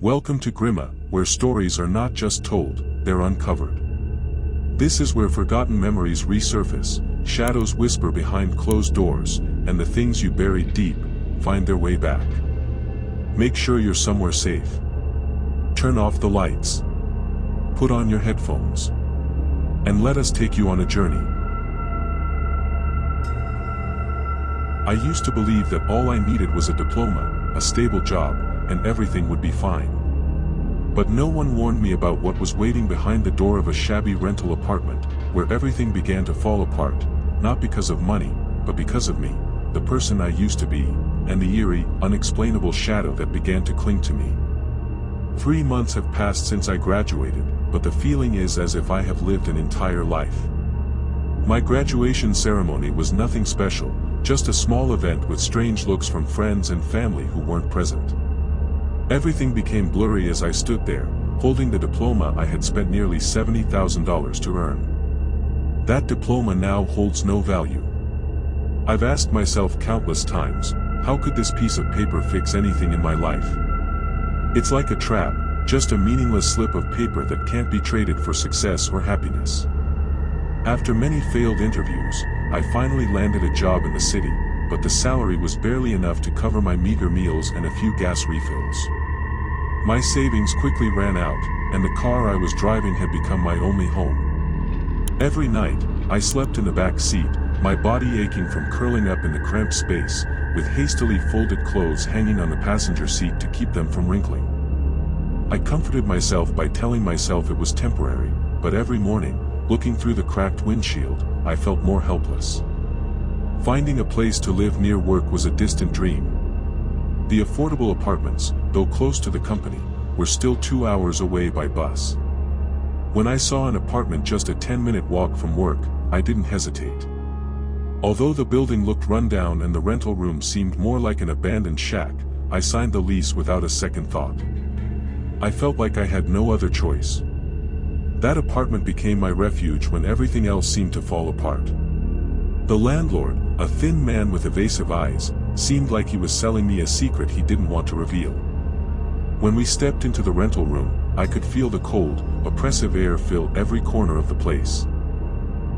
Welcome to Grimma, where stories are not just told, they're uncovered. This is where forgotten memories resurface, shadows whisper behind closed doors, and the things you buried deep find their way back. Make sure you're somewhere safe. Turn off the lights. Put on your headphones. And let us take you on a journey. I used to believe that all I needed was a diploma, a stable job, and everything would be fine. But no one warned me about what was waiting behind the door of a shabby rental apartment, where everything began to fall apart, not because of money, but because of me, the person I used to be, and the eerie, unexplainable shadow that began to cling to me. 3 months have passed since I graduated, but the feeling is as if I have lived an entire life. My graduation ceremony was nothing special, just a small event with strange looks from friends and family who weren't present. Everything became blurry as I stood there, holding the diploma I had spent nearly $70,000 to earn. That diploma now holds no value. I've asked myself countless times, how could this piece of paper fix anything in my life? It's like a trap, just a meaningless slip of paper that can't be traded for success or happiness. After many failed interviews, I finally landed a job in the city, but the salary was barely enough to cover my meager meals and a few gas refills. My savings quickly ran out, and the car I was driving had become my only home. Every night, I slept in the back seat, my body aching from curling up in the cramped space, with hastily folded clothes hanging on the passenger seat to keep them from wrinkling. I comforted myself by telling myself it was temporary, but every morning, looking through the cracked windshield, I felt more helpless. Finding a place to live near work was a distant dream. The affordable apartments, though close to the company, were still 2 hours away by bus. When I saw an apartment just a 10-minute walk from work, I didn't hesitate. Although the building looked run down and the rental room seemed more like an abandoned shack, I signed the lease without a second thought. I felt like I had no other choice. That apartment became my refuge when everything else seemed to fall apart. The landlord, a thin man with evasive eyes, seemed like he was selling me a secret he didn't want to reveal. When we stepped into the rental room, I could feel the cold, oppressive air fill every corner of the place.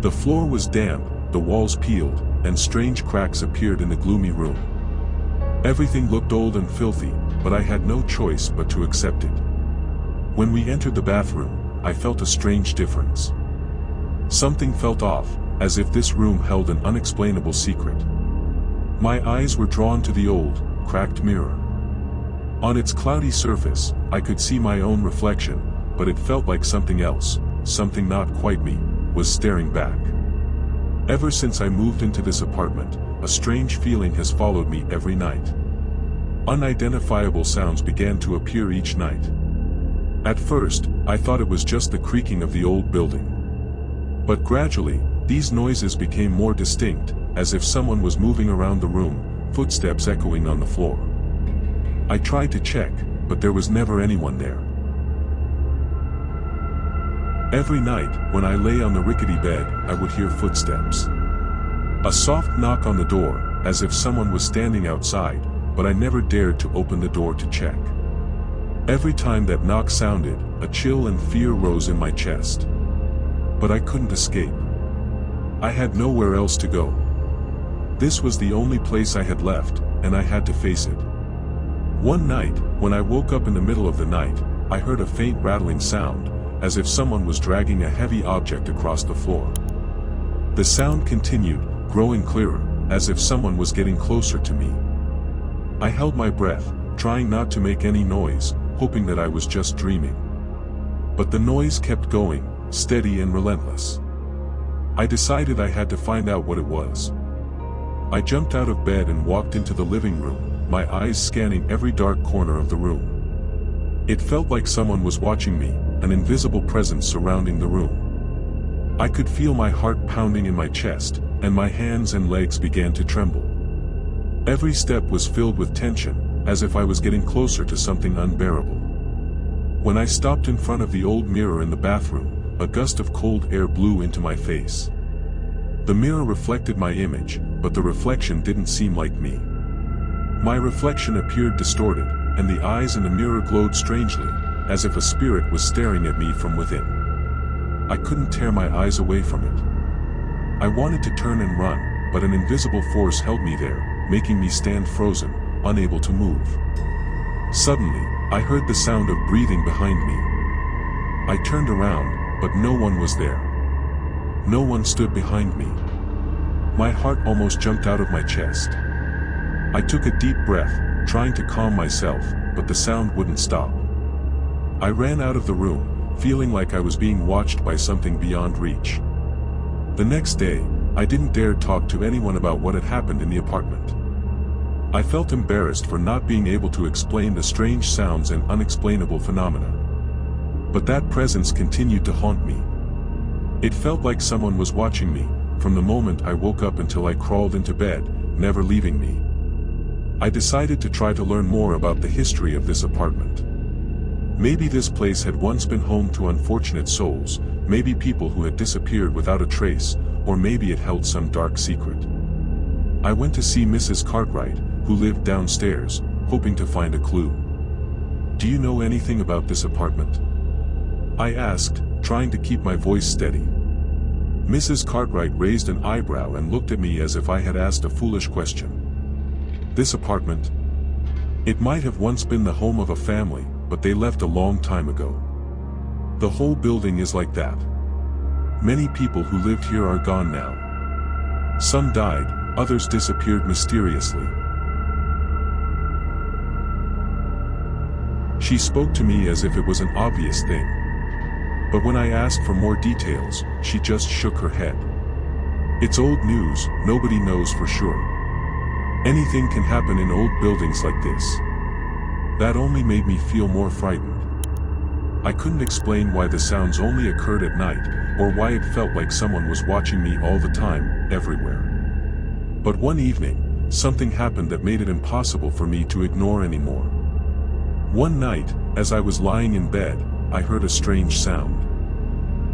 The floor was damp, the walls peeled, and strange cracks appeared in the gloomy room. Everything looked old and filthy, but I had no choice but to accept it. When we entered the bathroom, I felt a strange difference. Something felt off, as if this room held an unexplainable secret. My eyes were drawn to the old, cracked mirror. On its cloudy surface, I could see my own reflection, but it felt like something else, something not quite me, was staring back. Ever since I moved into this apartment, a strange feeling has followed me every night. Unidentifiable sounds began to appear each night. At first, I thought it was just the creaking of the old building. But gradually, these noises became more distinct, as if someone was moving around the room, footsteps echoing on the floor. I tried to check, but there was never anyone there. Every night, when I lay on the rickety bed, I would hear footsteps. A soft knock on the door, as if someone was standing outside, but I never dared to open the door to check. Every time that knock sounded, a chill and fear rose in my chest. But I couldn't escape. I had nowhere else to go. This was the only place I had left, and I had to face it. One night, when I woke up in the middle of the night, I heard a faint rattling sound, as if someone was dragging a heavy object across the floor. The sound continued, growing clearer, as if someone was getting closer to me. I held my breath, trying not to make any noise, hoping that I was just dreaming. But the noise kept going, steady and relentless. I decided I had to find out what it was. I jumped out of bed and walked into the living room, my eyes scanning every dark corner of the room. It felt like someone was watching me, an invisible presence surrounding the room. I could feel my heart pounding in my chest, and my hands and legs began to tremble. Every step was filled with tension, as if I was getting closer to something unbearable. When I stopped in front of the old mirror in the bathroom, a gust of cold air blew into my face. The mirror reflected my image, but the reflection didn't seem like me. My reflection appeared distorted, and the eyes in the mirror glowed strangely, as if a spirit was staring at me from within. I couldn't tear my eyes away from it. I wanted to turn and run, but an invisible force held me there, making me stand frozen, unable to move. Suddenly, I heard the sound of breathing behind me. I turned around, but no one was there. No one stood behind me. My heart almost jumped out of my chest. I took a deep breath, trying to calm myself, but the sound wouldn't stop. I ran out of the room, feeling like I was being watched by something beyond reach. The next day, I didn't dare talk to anyone about what had happened in the apartment. I felt embarrassed for not being able to explain the strange sounds and unexplainable phenomena. But that presence continued to haunt me. It felt like someone was watching me, from the moment I woke up until I crawled into bed, never leaving me. I decided to try to learn more about the history of this apartment. Maybe this place had once been home to unfortunate souls, maybe people who had disappeared without a trace, or maybe it held some dark secret. I went to see Mrs. Cartwright, who lived downstairs, hoping to find a clue. "Do you know anything about this apartment?" I asked, trying to keep my voice steady. Mrs. Cartwright raised an eyebrow and looked at me as if I had asked a foolish question. "This apartment? It might have once been the home of a family, but they left a long time ago. The whole building is like that. Many people who lived here are gone now. Some died, others disappeared mysteriously." She spoke to me as if it was an obvious thing. But when I asked for more details, she just shook her head. "It's old news, nobody knows for sure. Anything can happen in old buildings like this." That only made me feel more frightened. I couldn't explain why the sounds only occurred at night, or why it felt like someone was watching me all the time, everywhere. But one evening, something happened that made it impossible for me to ignore anymore. One night, as I was lying in bed, I heard a strange sound.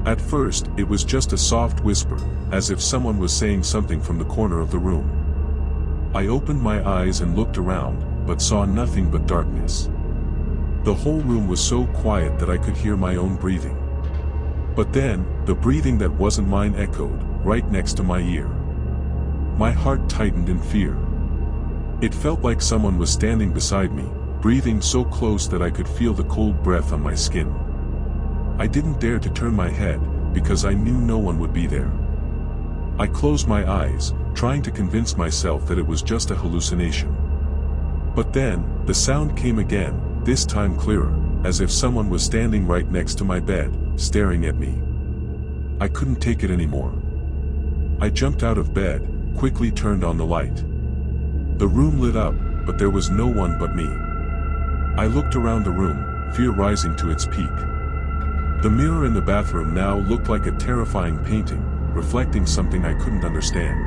At first, it was just a soft whisper, as if someone was saying something from the corner of the room. I opened my eyes and looked around, but saw nothing but darkness. The whole room was so quiet that I could hear my own breathing. But then, the breathing that wasn't mine echoed, right next to my ear. My heart tightened in fear. It felt like someone was standing beside me, breathing so close that I could feel the cold breath on my skin. I didn't dare to turn my head, because I knew no one would be there. I closed my eyes, trying to convince myself that it was just a hallucination. But then, the sound came again, this time clearer, as if someone was standing right next to my bed, staring at me. I couldn't take it anymore. I jumped out of bed, quickly turned on the light. The room lit up, but there was no one but me. I looked around the room, fear rising to its peak. The mirror in the bathroom now looked like a terrifying painting, reflecting something I couldn't understand.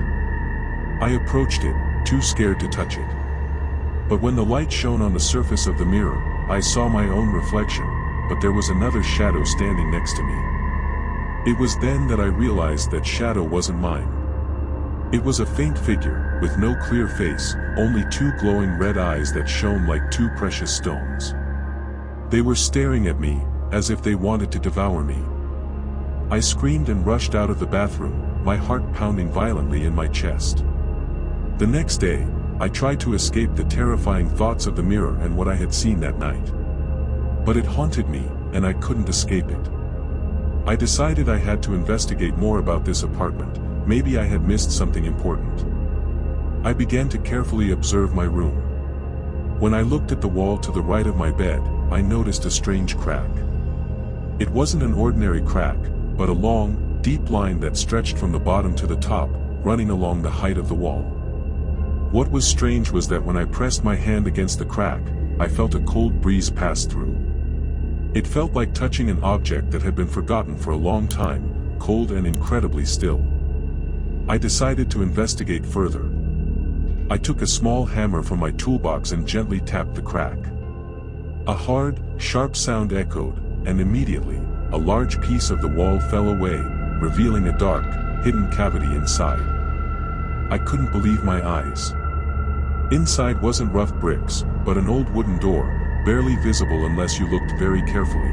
I approached it, too scared to touch it. But when the light shone on the surface of the mirror, I saw my own reflection, but there was another shadow standing next to me. It was then that I realized that shadow wasn't mine. It was a faint figure, with no clear face, only two glowing red eyes that shone like two precious stones. They were staring at me, as if they wanted to devour me. I screamed and rushed out of the bathroom, my heart pounding violently in my chest. The next day, I tried to escape the terrifying thoughts of the mirror and what I had seen that night. But it haunted me, and I couldn't escape it. I decided I had to investigate more about this apartment. Maybe I had missed something important. I began to carefully observe my room. When I looked at the wall to the right of my bed, I noticed a strange crack. It wasn't an ordinary crack, but a long, deep line that stretched from the bottom to the top, running along the height of the wall. What was strange was that when I pressed my hand against the crack, I felt a cold breeze pass through. It felt like touching an object that had been forgotten for a long time, cold and incredibly still. I decided to investigate further. I took a small hammer from my toolbox and gently tapped the crack. A hard, sharp sound echoed, and immediately, a large piece of the wall fell away, revealing a dark, hidden cavity inside. I couldn't believe my eyes. Inside wasn't rough bricks, but an old wooden door, barely visible unless you looked very carefully.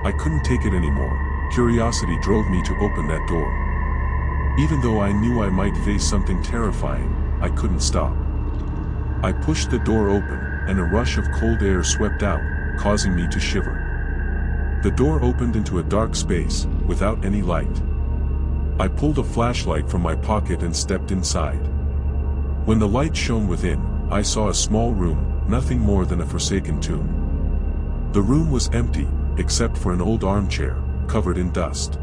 I couldn't take it anymore. Curiosity drove me to open that door. Even though I knew I might face something terrifying, I couldn't stop. I pushed the door open, and a rush of cold air swept out, causing me to shiver. The door opened into a dark space, without any light. I pulled a flashlight from my pocket and stepped inside. When the light shone within, I saw a small room, nothing more than a forsaken tomb. The room was empty, except for an old armchair, covered in dust.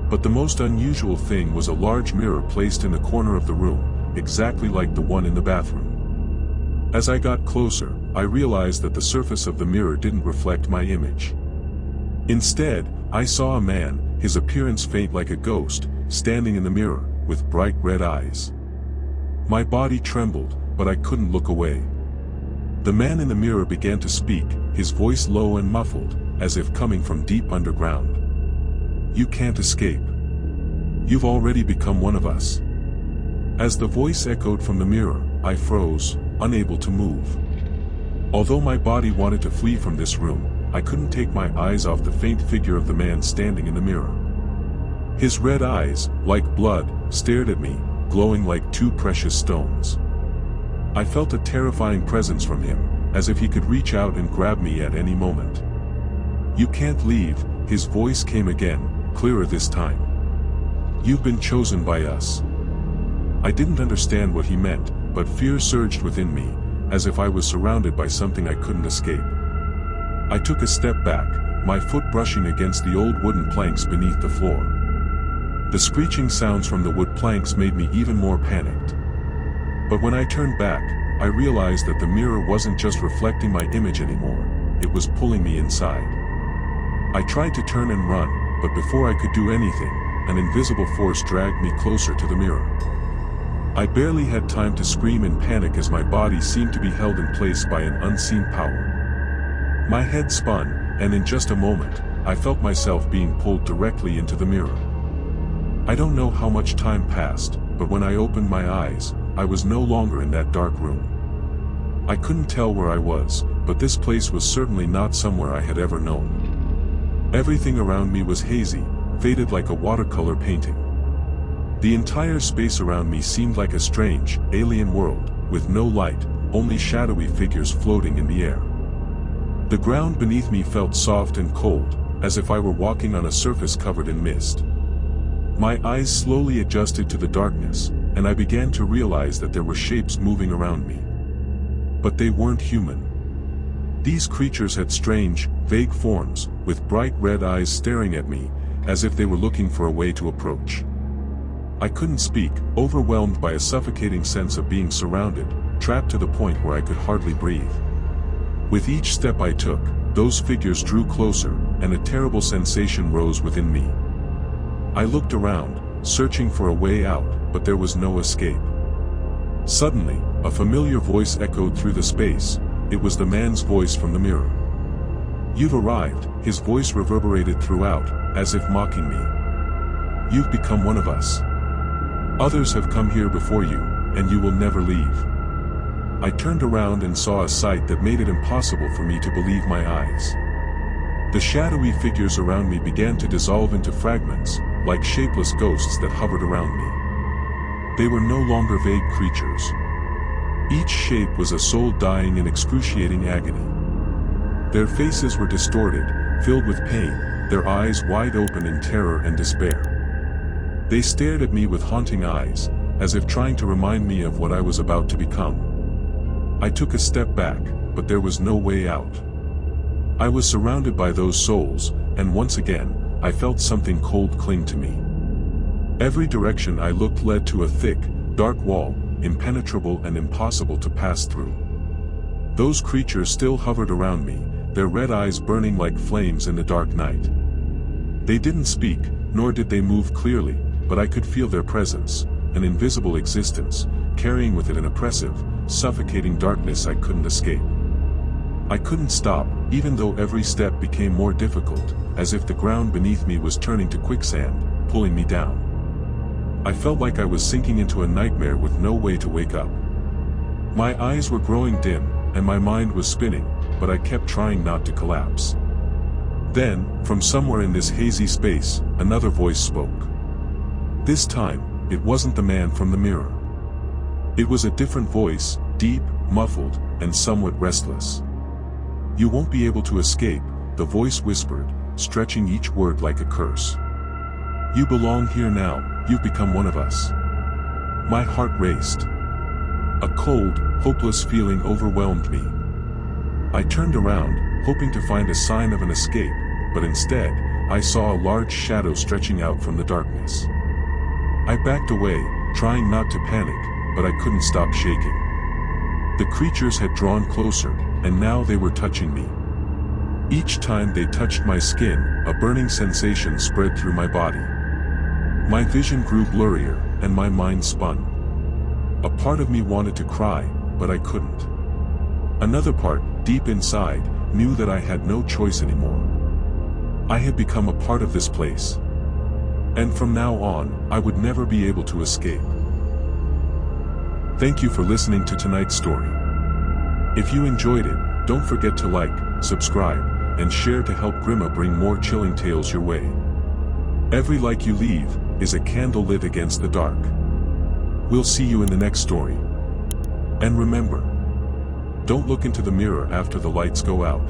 But the most unusual thing was a large mirror placed in the corner of the room, exactly like the one in the bathroom. As I got closer, I realized that the surface of the mirror didn't reflect my image. Instead, I saw a man, his appearance faint like a ghost, standing in the mirror, with bright red eyes. My body trembled, but I couldn't look away. The man in the mirror began to speak, his voice low and muffled, as if coming from deep underground. "You can't escape. You've already become one of us." As the voice echoed from the mirror, I froze, unable to move. Although my body wanted to flee from this room, I couldn't take my eyes off the faint figure of the man standing in the mirror. His red eyes, like blood, stared at me, glowing like two precious stones. I felt a terrifying presence from him, as if he could reach out and grab me at any moment. "You can't leave," his voice came again, clearer this time. "You've been chosen by us." I didn't understand what he meant, but fear surged within me, as if I was surrounded by something I couldn't escape. I took a step back, my foot brushing against the old wooden planks beneath the floor. The screeching sounds from the wood planks made me even more panicked. But when I turned back, I realized that the mirror wasn't just reflecting my image anymore, it was pulling me inside. I tried to turn and run, but before I could do anything, an invisible force dragged me closer to the mirror. I barely had time to scream in panic as my body seemed to be held in place by an unseen power. My head spun, and in just a moment, I felt myself being pulled directly into the mirror. I don't know how much time passed, but when I opened my eyes, I was no longer in that dark room. I couldn't tell where I was, but this place was certainly not somewhere I had ever known. Everything around me was hazy, faded like a watercolor painting. The entire space around me seemed like a strange, alien world, with no light, only shadowy figures floating in the air. The ground beneath me felt soft and cold, as if I were walking on a surface covered in mist. My eyes slowly adjusted to the darkness, and I began to realize that there were shapes moving around me. But they weren't human. These creatures had strange, vague forms, with bright red eyes staring at me, as if they were looking for a way to approach. I couldn't speak, overwhelmed by a suffocating sense of being surrounded, trapped to the point where I could hardly breathe. With each step I took, those figures drew closer, and a terrible sensation rose within me. I looked around, searching for a way out, but there was no escape. Suddenly, a familiar voice echoed through the space. It was the man's voice from the mirror. "You've arrived," his voice reverberated throughout, as if mocking me. "You've become one of us. Others have come here before you, and you will never leave." I turned around and saw a sight that made it impossible for me to believe my eyes. The shadowy figures around me began to dissolve into fragments, like shapeless ghosts that hovered around me. They were no longer vague creatures. Each shape was a soul dying in excruciating agony. Their faces were distorted, filled with pain, their eyes wide open in terror and despair. They stared at me with haunting eyes, as if trying to remind me of what I was about to become. I took a step back, but there was no way out. I was surrounded by those souls, and once again, I felt something cold cling to me. Every direction I looked led to a thick, dark wall, impenetrable and impossible to pass through. Those creatures still hovered around me, their red eyes burning like flames in the dark night. They didn't speak, nor did they move clearly, but I could feel their presence, an invisible existence, carrying with it an oppressive, suffocating darkness I couldn't escape. I couldn't stop, even though every step became more difficult, as if the ground beneath me was turning to quicksand, pulling me down. I felt like I was sinking into a nightmare with no way to wake up. My eyes were growing dim, and my mind was spinning, but I kept trying not to collapse. Then, from somewhere in this hazy space, another voice spoke. This time, it wasn't the man from the mirror. It was a different voice, deep, muffled, and somewhat restless. "You won't be able to escape," the voice whispered, stretching each word like a curse. "You belong here now, you've become one of us." My heart raced. A cold, hopeless feeling overwhelmed me. I turned around, hoping to find a sign of an escape, but instead, I saw a large shadow stretching out from the darkness. I backed away, trying not to panic, but I couldn't stop shaking. The creatures had drawn closer, and now they were touching me. Each time they touched my skin, a burning sensation spread through my body. My vision grew blurrier, and my mind spun. A part of me wanted to cry, but I couldn't. Another part, deep inside, knew that I had no choice anymore. I had become a part of this place. And from now on, I would never be able to escape. Thank you for listening to tonight's story. If you enjoyed it, don't forget to like, subscribe, and share to help Grimma bring more chilling tales your way. Every like you leave is a candle lit against the dark. We'll see you in the next story. And remember, don't look into the mirror after the lights go out.